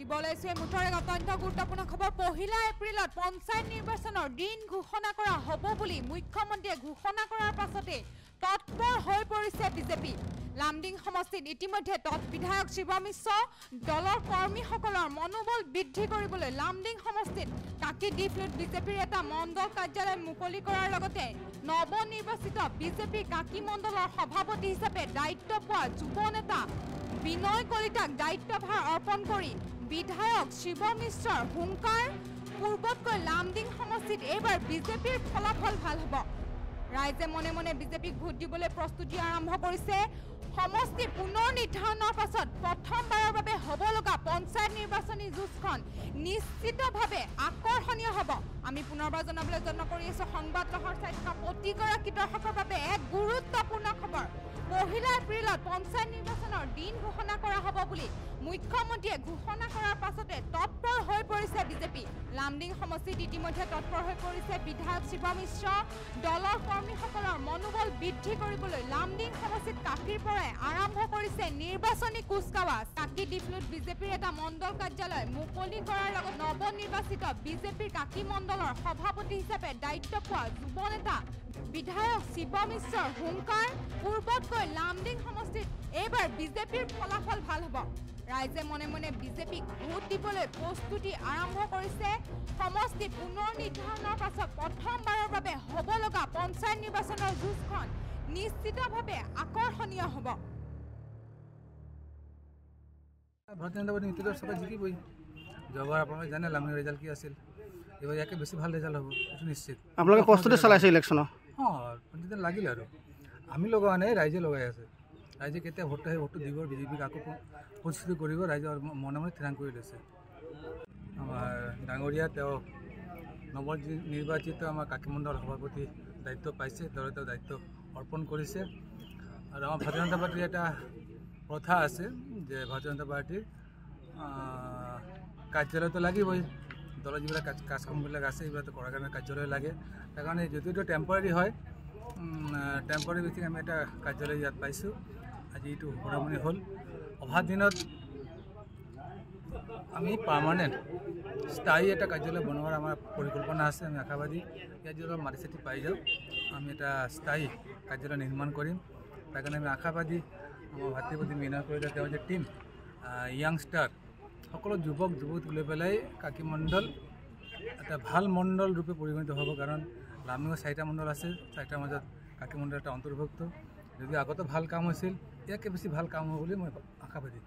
দিবলৈছে মুঠৰে অত্যন্ত গুৰুত্বপূৰ্ণ খবৰ 1 এপ্ৰিলত পঞ্চায়ত নিৰ্বাচনৰ দিন ঘোষণা কৰা হ'ব বুলি মুখ্যমন্ত্ৰীয়ে ঘোষণা কৰাৰ পাছতে তৎপৰ হৈ পৰিছে বিজেপি লামডিং সমষ্টিত ইতিমধ্যে বিধায়ক শিৱ মিশ্ৰ দলৰ কৰ্মীসকলৰ মনোবল বৃদ্ধি কৰিবলৈ লামডিং সমষ্টিত কাকি ডিফ্লুট বিজেপিৰ এটা মণ্ডল কাৰ্যালয় মুকলি কৰাৰ লগতে নৱনিৰ্বাচিত বিজেপি কাকি মণ্ডলৰ সভাপতি হিচাপে দায়িত্ব পোৱা যুৱ নেতা বিনয় কলিতাক দায়িত্বভাৰ অৰ্পণ কৰি বিধায়ক শিৱ মিশ্ৰৰ হুংকাৰ পূৰ্বতকৈ লামডিং সমষ্টিত এইবাৰ বিজেপিৰ ফলাফল ভাল হ'ব ৰাইজে মনে মনে বিজেপিক ভোট দিবলৈ প্ৰস্তুতি আৰম্ভ কৰিছে সমষ্টি পুনৰ নিৰ্ধাৰণৰ পাছত প্ৰথমবাৰৰ বাবে হ'ব লগা পঞ্চায়ত নিৰ্বাচনী যুঁজখন নিশ্চিতভাৱে আকৰ্ষণীয় হ'ব আমি পুনৰবাৰ জনাবলৈ যত্ন কৰি আছো সংবাদ লহৰ চাই থকা প্ৰতিগৰাকী দৰ্শকৰ বাবে এক গুৰুত্বপূৰ্ণ খবৰ 1 এপ্ৰিলত পঞ্চায়ত নিৰ্বাচনৰ দিন ঘোষণা কৰা হ'ব বুলি মুখ্যমন্ত্ৰীয়ে ঘোষণা কৰাৰ পাছতে তৎপৰ হৈ পৰিছে বিজেপি লামডিং সমষ্টিত ইতিমধ্যে তৎপৰ হৈ পৰিছে বিধায়ক শিৱ মিশ্ৰ দলৰ কৰ্মীসকলৰ মনোবল বৃদ্ধি কৰিবলৈ লামডিং সমষ্টিত কাকিৰ পৰাই আৰম্ভ কৰিছে নিৰ্বাচনী কুচকাৱাজ কাকি ডিফ্লুট বিজেপিৰ এটা মণ্ডল কাৰ্যালয় মুকলি কৰাৰ লগত নৱনিৰ্বাচিত বিজেপিৰ কাকি মণ্ডলৰ সভাপতি হিচাপে দায়িত্ব পোৱা যুৱ নেতা বিধায়ক শিৱ মিশ্ৰৰ হুংকাৰ পূৰ্বতকৈ লামডিং সমষ্টিত এইবাৰ বিজেপিৰ ফলাফল ভাল হ'ব ৰাইজে মনে মনে বিজেপিক ভোট দিবলৈ প্ৰস্তুতি আৰম্ভ কৰিছে সমষ্টি পুনৰ নিৰ্ধাৰণৰ পাছত প্ৰথমবাৰৰ বাবে হ'ব লগা পঞ্চায়ত নিৰ্বাচনৰ যুঁজখন নিশ্চিতভাৱে আকৰ্ষণীয় হ'ব ভাৰতীয় জনতা পাৰ্টি নিশ্চিত সভা জিকিবই যোৱাবাৰ আপোনালোকে জানে লামডিং ৰিজাল্ট কি আছিল এইবাৰ ইয়াকে বেছি ভাল ৰিজাল্ট হ'ব এইটো নিশ্চিত আপোনালোকে প্ৰস্তুতি চলাইছে ইলেকশ্যনৰ পঞ্চায়ত লাগিলে আৰু আমি লগোৱা নাই ৰাইজে লগাই আছে ৰাইজে কেতিয়া ভোট আহে ভোটটো দিব বিজেপিক আকৌ প্ৰস্তুতি কৰিব ৰাইজে মনে মনে থিৰাং কৰি লৈছে আমাৰ ডাঙৰীয়া তেওঁ নৱনিৰ্বাচিত আমাৰ কাকি মণ্ডল সভাপতি দায়িত্ব পাইছে দলে তেওঁ দায়িত্ব অৰ্পণ কৰিছে আৰু আমাৰ ভাৰতীয় জনতা পাৰ্টিৰ এটা প্ৰথা আছে যে ভাৰতীয় জনতা পাৰ্টিৰ কাৰ্যালয়টো লাগিবই দলৰ যিবিলাক কাজ কামবিলাক আছে এইবিলাক কৰাৰ কাৰণে কাৰ্যালয় লাগে তাৰ কাৰণে যদিও টেম্পৰাৰী হয় টেম্পৰাৰী ভিত্তিত আমি এটা কাৰ্যালয় ইয়াত পাইছোঁ আজি এইটো শুভাৰম্ভণি হ'ল অহা দিনত আমি পাৰ্মানেণ্ট স্থায়ী এটা কাৰ্যালয় বনোৱাৰ আমাৰ পৰিকল্পনা আছে আমি আশাবাদী ইয়াত যদি মাটি চাটি পাই যাওঁ আমি এটা স্থায়ী কাৰ্যালয় নিৰ্মাণ কৰিম তাৰ কাৰণে আমি আশাবাদী আমাৰ ভাতৃপতি বিনয় কলিতা তেওঁৰ যে টীম য়াংষ্টাৰ সকলো যুৱক যুৱতীক লৈ পেলাই কাকি মণ্ডল এটা ভাল মণ্ডল ৰূপে পৰিগণিত হ'ব কাৰণ লামডিঙৰ 4টা মণ্ডল আছে 4টাৰ মাজত কাকি মণ্ডল এটা অন্তৰ্ভুক্ত যদি আগতে ভাল কাম হৈছিল ইয়াকে বেছি ভাল কাম হ'ব বুলি মই আশাবাদী